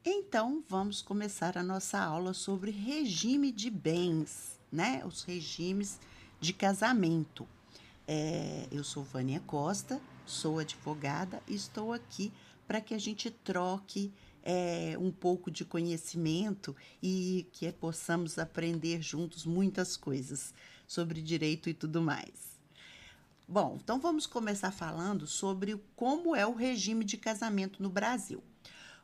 Então, vamos começar a nossa aula sobre regime de bens, né? Os regimes de casamento. Eu sou Vânia Costa, sou advogada e estou aqui para que a gente troque um pouco de conhecimento e que possamos aprender juntos muitas coisas sobre direito e tudo mais. Bom, então vamos começar falando sobre como é o regime de casamento no Brasil.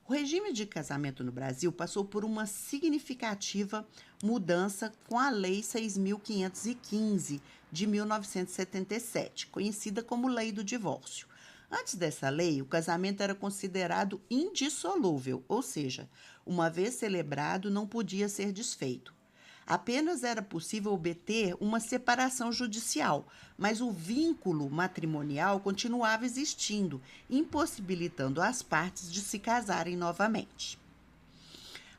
O regime de casamento no Brasil passou por uma significativa mudança com a Lei 6.515 de 1977, conhecida como Lei do Divórcio. Antes dessa lei, o casamento era considerado indissolúvel, ou seja, uma vez celebrado, não podia ser desfeito. Apenas era possível obter uma separação judicial, mas o vínculo matrimonial continuava existindo, impossibilitando as partes de se casarem novamente.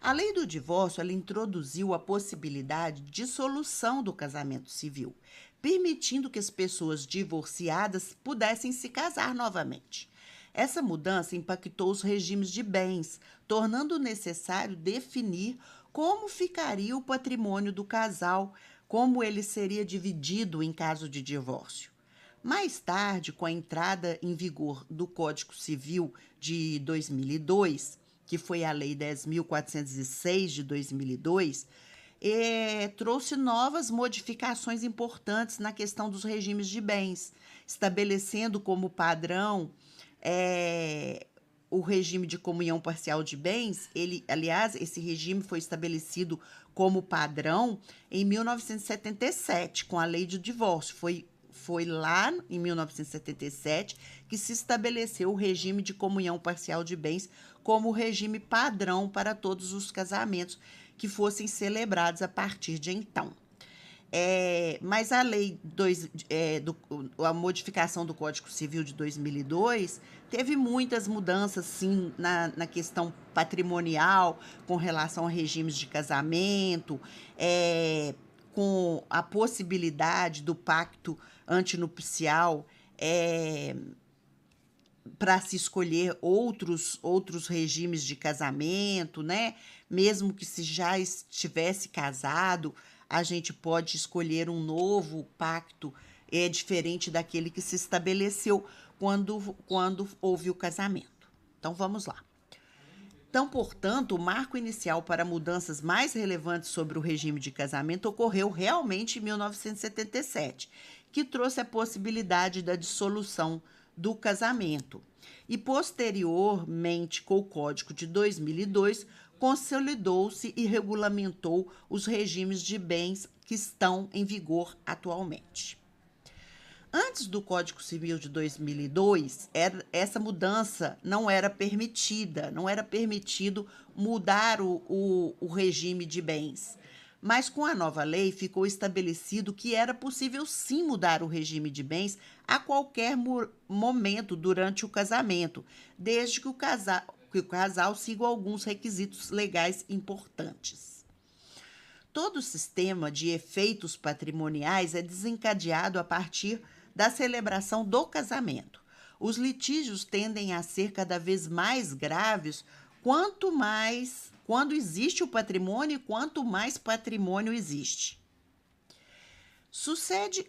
A lei do divórcio ela introduziu a possibilidade de dissolução do casamento civil, permitindo que as pessoas divorciadas pudessem se casar novamente. Essa mudança impactou os regimes de bens, tornando necessário definir como ficaria o patrimônio do casal, como ele seria dividido em caso de divórcio. Mais tarde, com a entrada em vigor do Código Civil de 2002, que foi a Lei 10.406 de 2002, trouxe novas modificações importantes na questão dos regimes de bens, estabelecendo como padrão o regime de comunhão parcial de bens. Aliás, esse regime foi estabelecido como padrão em 1977, com a Lei de Divórcio. Foi lá em 1977 que se estabeleceu o regime de comunhão parcial de bens como regime padrão para todos os casamentos que fossem celebrados a partir de então. Mas a a modificação do Código Civil de 2002 teve muitas mudanças, sim, na questão patrimonial, com relação a regimes de casamento, com a possibilidade do pacto antinupcial, para se escolher outros regimes de casamento, né? Mesmo que se já estivesse casado, a gente pode escolher um novo pacto diferente daquele que se estabeleceu quando houve o casamento. Então vamos lá. Então, portanto, o marco inicial para mudanças mais relevantes sobre o regime de casamento ocorreu realmente em 1977, que trouxe a possibilidade da dissolução do casamento. E, posteriormente, com o Código de 2002, consolidou-se e regulamentou os regimes de bens que estão em vigor atualmente. Antes do Código Civil de 2002, essa mudança não era permitida, não era permitido mudar o regime de bens. Mas com a nova lei ficou estabelecido que era possível sim mudar o regime de bens a qualquer momento durante o casamento, desde que o casal siga alguns requisitos legais importantes. Todo o sistema de efeitos patrimoniais é desencadeado a partir da celebração do casamento. Os litígios tendem a ser cada vez mais graves quando existe o patrimônio e quanto mais patrimônio existe.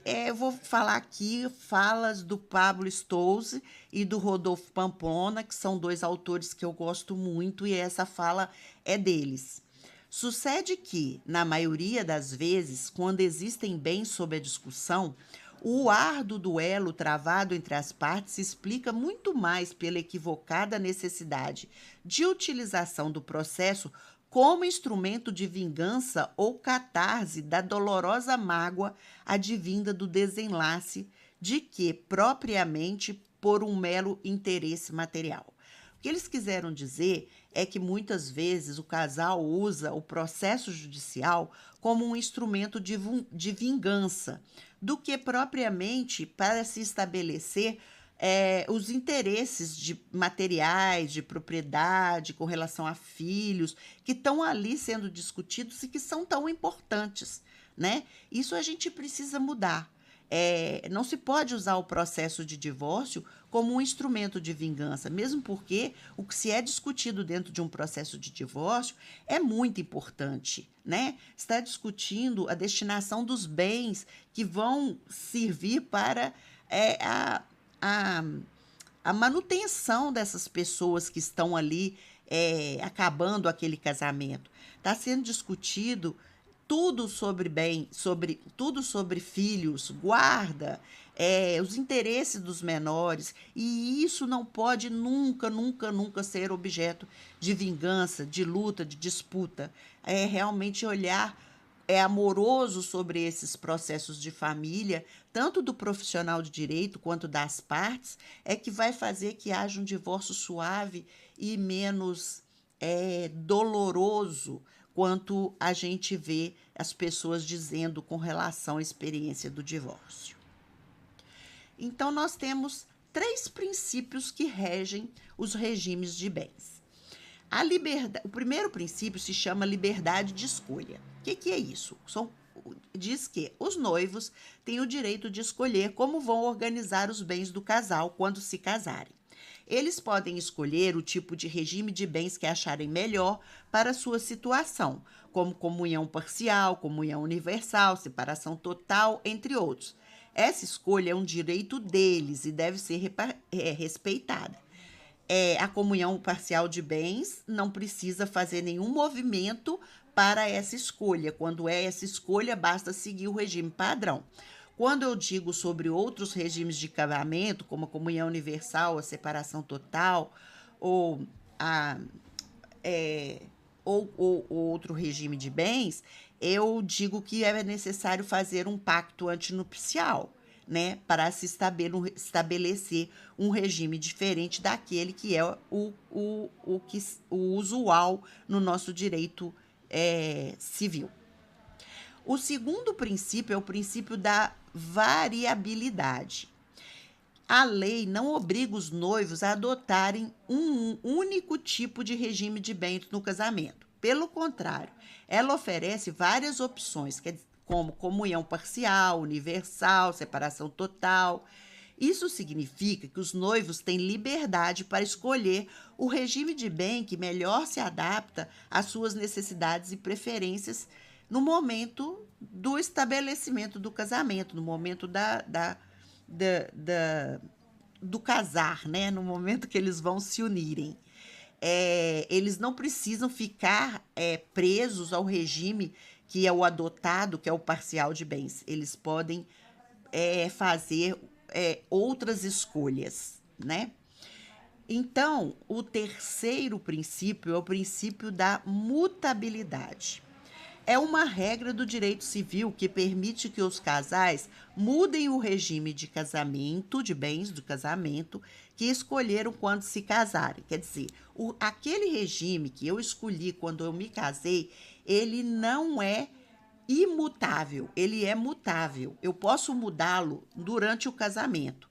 Eu vou falar aqui falas do Pablo Stolze e do Rodolfo Pamplona, que são dois autores que eu gosto muito, e essa fala é deles. Sucede que, na maioria das vezes, quando existem bens sob a discussão, o árduo duelo travado entre as partes se explica muito mais pela equivocada necessidade de utilização do processo como instrumento de vingança ou catarse da dolorosa mágoa advinda do desenlace de que propriamente por um mero interesse material. O que eles quiseram dizer é que muitas vezes o casal usa o processo judicial como um instrumento de vingança, do que propriamente para se estabelecer os interesses materiais, de propriedade, com relação a filhos, que estão ali sendo discutidos e que são tão importantes, né? Isso a gente precisa mudar. não se pode usar o processo de divórcio como um instrumento de vingança, mesmo porque o que se é discutido dentro de um processo de divórcio é muito importante, né? Está discutindo a destinação dos bens que vão servir para a, a manutenção dessas pessoas que estão ali acabando aquele casamento. Está sendo discutido tudo sobre bem, tudo sobre filhos, guarda, os interesses dos menores, e isso não pode nunca, nunca, nunca ser objeto de vingança, de luta, de disputa. É realmente olhar amoroso sobre esses processos de família, tanto do profissional de direito quanto das partes, é que vai fazer que haja um divórcio suave e menos doloroso quanto a gente vê as pessoas dizendo com relação à experiência do divórcio. Então, nós temos 3 princípios que regem os regimes de bens. O primeiro princípio se chama liberdade de escolha. O que é isso? Diz que os noivos têm o direito de escolher como vão organizar os bens do casal quando se casarem. Eles podem escolher o tipo de regime de bens que acharem melhor para a sua situação, como comunhão parcial, comunhão universal, separação total, entre outros. Essa escolha é um direito deles e deve ser respeitada. A comunhão parcial de bens não precisa fazer nenhum movimento para essa escolha. Quando é essa escolha, basta seguir o regime padrão. Quando eu digo sobre outros regimes de casamento, como a comunhão universal, a separação total, ou outro regime de bens, eu digo que é necessário fazer um pacto antinupcial, né, para se estabelecer um regime diferente daquele que é o usual no nosso direito civil. O segundo princípio é o princípio da variabilidade. A lei não obriga os noivos a adotarem um único tipo de regime de bens no casamento. Pelo contrário, ela oferece várias opções, como comunhão parcial, universal, separação total. Isso significa que os noivos têm liberdade para escolher o regime de bem que melhor se adapta às suas necessidades e preferências no momento do estabelecimento do casamento, no momento do casar, né? No momento que eles vão se unirem. Eles não precisam ficar presos ao regime que é o adotado, que é o parcial de bens. Eles podem fazer outras escolhas, né? Então, o terceiro princípio é o princípio da mutabilidade. É uma regra do direito civil que permite que os casais mudem o regime de casamento, de bens do casamento, que escolheram quando se casarem. Quer dizer, aquele regime que eu escolhi quando eu me casei, ele não é imutável, ele é mutável. Eu posso mudá-lo durante o casamento.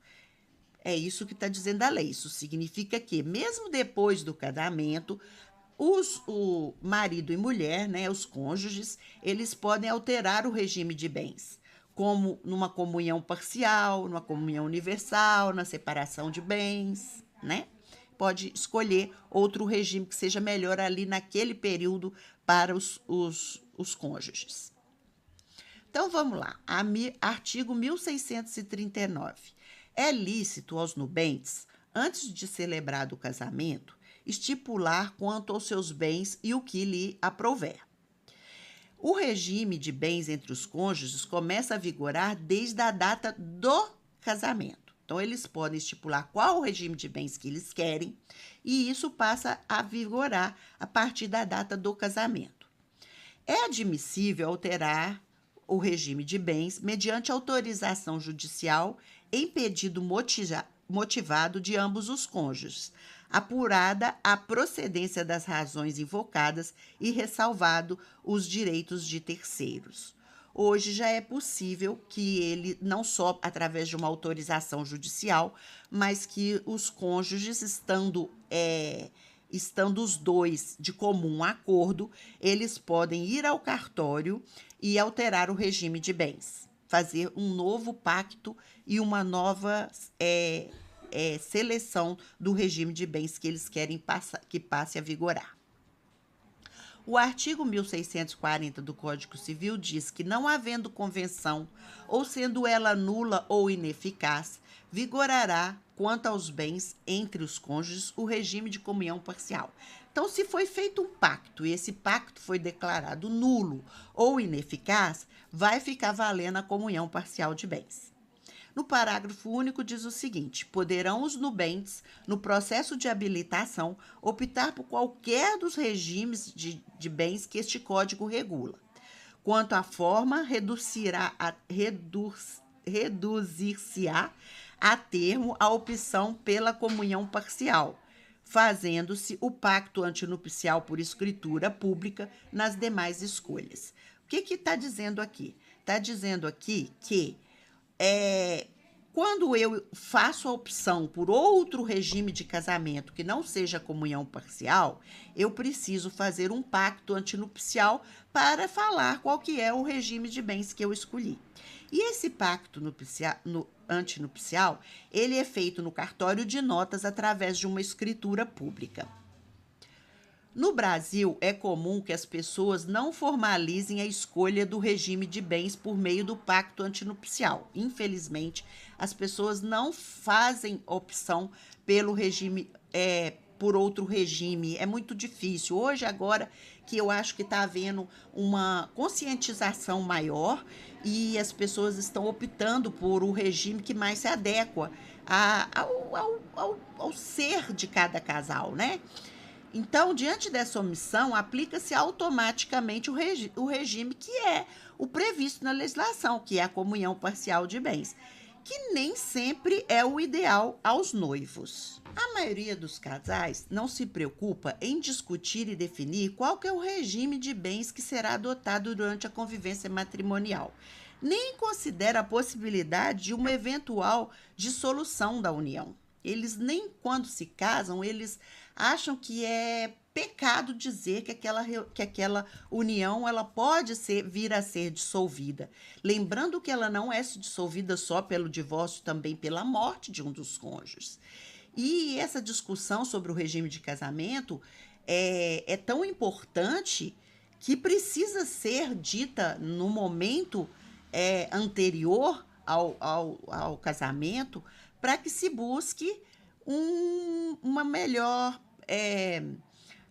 É isso que está dizendo a lei. Isso significa que, mesmo depois do casamento, o marido e mulher, né, os cônjuges, eles podem alterar o regime de bens, como numa comunhão parcial, numa comunhão universal, na separação de bens, né? Pode escolher outro regime que seja melhor ali naquele período para os cônjuges. Então, vamos lá. Artigo 1639. É lícito aos nubentes, antes de celebrado o casamento, estipular quanto aos seus bens e o que lhe aprouver. O regime de bens entre os cônjuges começa a vigorar desde a data do casamento. Então, eles podem estipular qual o regime de bens que eles querem, e isso passa a vigorar a partir da data do casamento. É admissível alterar o regime de bens mediante autorização judicial em pedido motivado de ambos os cônjuges, apurada a procedência das razões invocadas e ressalvado os direitos de terceiros. Hoje já é possível que ele, não só através de uma autorização judicial, mas que os cônjuges, estando os dois de comum acordo, eles podem ir ao cartório e alterar o regime de bens, fazer um novo pacto e uma nova seleção do regime de bens que eles querem que passe a vigorar. O artigo 1640 do Código Civil diz que, não havendo convenção, ou sendo ela nula ou ineficaz, vigorará, quanto aos bens entre os cônjuges, o regime de comunhão parcial. Então, se foi feito um pacto e esse pacto foi declarado nulo ou ineficaz, vai ficar valendo a comunhão parcial de bens. No parágrafo único diz o seguinte: poderão os nubentes, no processo de habilitação, optar por qualquer dos regimes de bens que este código regula. Quanto à forma, reduzir-se-á a termo a opção pela comunhão parcial, fazendo-se o pacto antinupcial por escritura pública nas demais escolhas. O que está dizendo aqui? Está dizendo aqui que quando eu faço a opção por outro regime de casamento que não seja comunhão parcial, eu preciso fazer um pacto antinupcial para falar qual que é o regime de bens que eu escolhi. E esse pacto antinupcial, ele é feito no cartório de notas através de uma escritura pública. No Brasil, é comum que as pessoas não formalizem a escolha do regime de bens por meio do pacto antinupcial. Infelizmente, as pessoas não fazem opção pelo regime, por outro regime. É muito difícil. Hoje, agora, que eu acho que está havendo uma conscientização maior e as pessoas estão optando por o regime que mais se adequa ao ser de cada casal, né? Então, diante dessa omissão, aplica-se automaticamente o regime que é o previsto na legislação, que é a comunhão parcial de bens, que nem sempre é o ideal aos noivos. A maioria dos casais não se preocupa em discutir e definir qual que é o regime de bens que será adotado durante a convivência matrimonial, nem considera a possibilidade de uma eventual dissolução da união. Eles nem quando se casam, eles acham que é pecado dizer que aquela união ela pode vir a ser dissolvida. Lembrando que ela não é dissolvida só pelo divórcio, também pela morte de um dos cônjuges. E essa discussão sobre o regime de casamento é tão importante que precisa ser dita no momento anterior ao casamento, para que se busque uma melhor,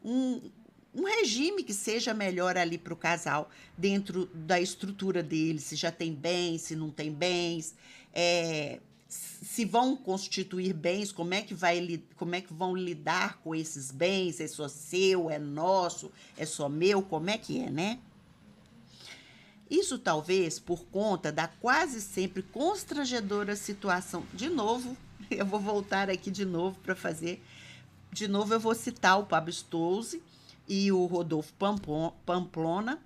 um regime que seja melhor ali para o casal, dentro da estrutura dele, se já tem bens, se não tem bens, se vão constituir bens, como é que vão lidar com esses bens, é só seu, é nosso, é só meu, como é que é, né? Isso talvez por conta da quase sempre constrangedora situação. De novo, eu vou voltar aqui de novo para fazer. De novo, eu vou citar o Pablo Stolze e o Rodolfo Pamplona.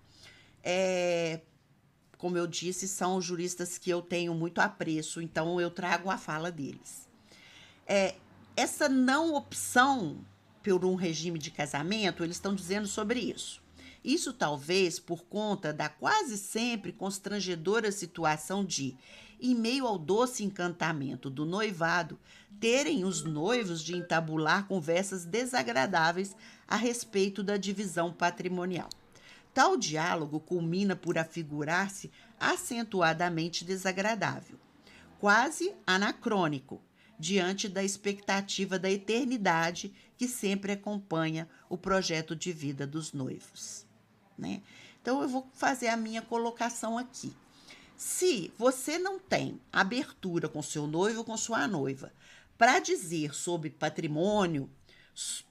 Como eu disse, são juristas que eu tenho muito apreço, então eu trago a fala deles. Essa não opção por um regime de casamento, eles estão dizendo sobre isso. Isso talvez por conta da quase sempre constrangedora situação de, em meio ao doce encantamento do noivado, terem os noivos de entabular conversas desagradáveis a respeito da divisão patrimonial. Tal diálogo culmina por afigurar-se acentuadamente desagradável, quase anacrônico, diante da expectativa da eternidade que sempre acompanha o projeto de vida dos noivos. Né? Então, eu vou fazer a minha colocação aqui. Se você não tem abertura com seu noivo ou com sua noiva para dizer sobre patrimônio,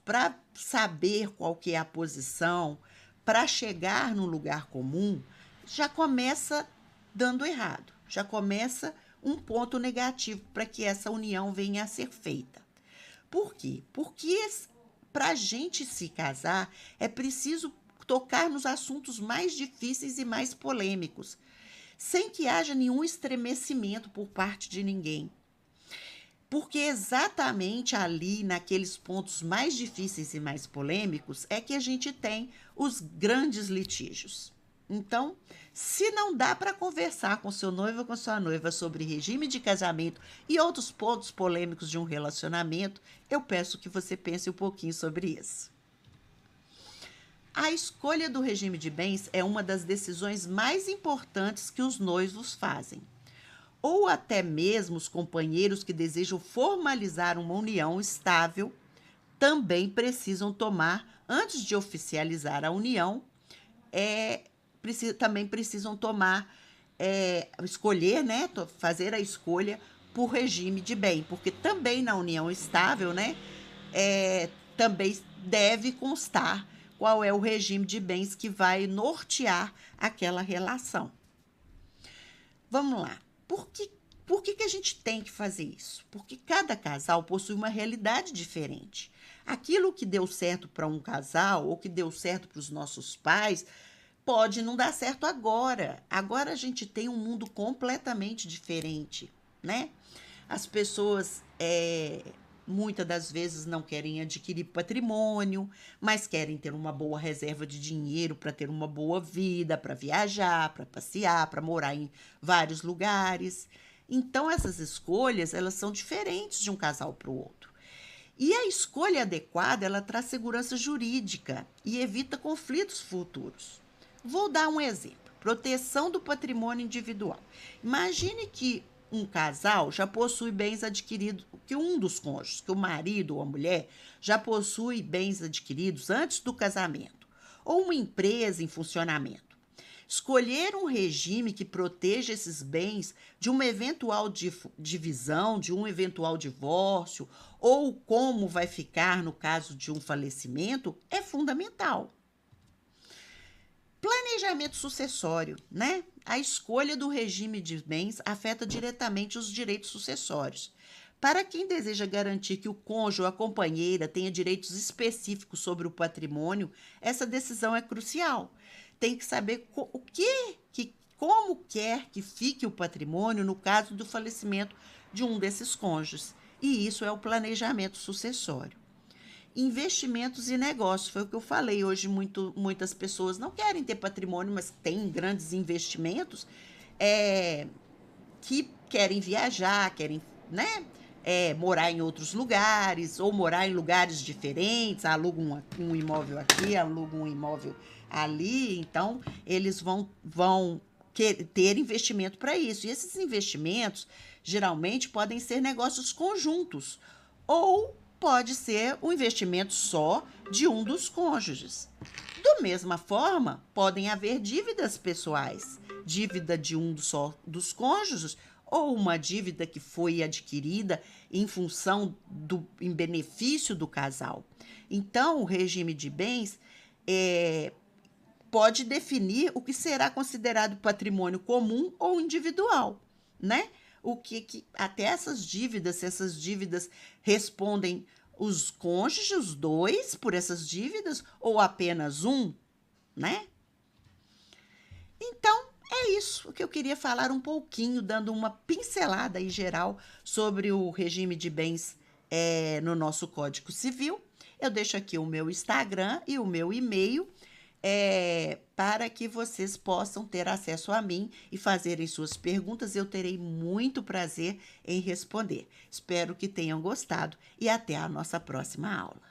para saber qual que é a posição, para chegar num lugar comum, já começa dando errado, já começa um ponto negativo para que essa união venha a ser feita. Por quê? Porque para a gente se casar é preciso tocar nos assuntos mais difíceis e mais polêmicos, sem que haja nenhum estremecimento por parte de ninguém. Porque exatamente ali, naqueles pontos mais difíceis e mais polêmicos, é que a gente tem os grandes litígios. Então, se não dá para conversar com seu noivo ou com sua noiva sobre regime de casamento e outros pontos polêmicos de um relacionamento, eu peço que você pense um pouquinho sobre isso. A escolha do regime de bens é uma das decisões mais importantes que os noivos fazem. Ou até mesmo os companheiros que desejam formalizar uma união estável também precisam tomar, antes de oficializar a união, também precisam tomar, escolher, né, fazer a escolha por regime de bem, porque também na união estável, né, também deve constar qual é o regime de bens que vai nortear aquela relação. Vamos lá. Por que a gente tem que fazer isso? Porque cada casal possui uma realidade diferente. Aquilo que deu certo para um casal ou que deu certo para os nossos pais pode não dar certo agora. Agora a gente tem um mundo completamente diferente, né? As pessoas muitas das vezes não querem adquirir patrimônio, mas querem ter uma boa reserva de dinheiro para ter uma boa vida, para viajar, para passear, para morar em vários lugares. Então essas escolhas, elas são diferentes de um casal para o outro. E a escolha adequada, ela traz segurança jurídica e evita conflitos futuros. Vou dar um exemplo. Proteção do patrimônio individual. Imagine que um casal já possui bens adquiridos, que um dos cônjuges, que o marido ou a mulher, já possui bens adquiridos antes do casamento, ou uma empresa em funcionamento. Escolher um regime que proteja esses bens de uma eventual divisão, de um eventual divórcio, ou como vai ficar no caso de um falecimento, é fundamental. Planejamento sucessório, né? A escolha do regime de bens afeta diretamente os direitos sucessórios. Para quem deseja garantir que o cônjuge ou a companheira tenha direitos específicos sobre o patrimônio, essa decisão é crucial. Tem que saber como quer que fique o patrimônio no caso do falecimento de um desses cônjuges. E isso é o planejamento sucessório. Investimentos e negócios, foi o que eu falei hoje. Muitas pessoas não querem ter patrimônio, mas têm grandes investimentos, que querem viajar, querem, né, morar em outros lugares, ou morar em lugares diferentes, alugam um imóvel aqui, alugam um imóvel ali. Então eles vão ter investimento para isso. E esses investimentos geralmente podem ser negócios conjuntos, ou pode ser um investimento só de um dos cônjuges. Da mesma forma, podem haver dívidas pessoais, dívida de um só dos cônjuges, ou uma dívida que foi adquirida em benefício do casal. Então, o regime de bens pode definir o que será considerado patrimônio comum ou individual, né? Até essas dívidas, se essas dívidas respondem os cônjuges, os dois, por essas dívidas, ou apenas um, né? Então, é isso o que eu queria falar um pouquinho, dando uma pincelada em geral sobre o regime de bens no nosso Código Civil. Eu deixo aqui o meu Instagram e o meu e-mail, para que vocês possam ter acesso a mim e fazerem suas perguntas. Eu terei muito prazer em responder. Espero que tenham gostado e até a nossa próxima aula.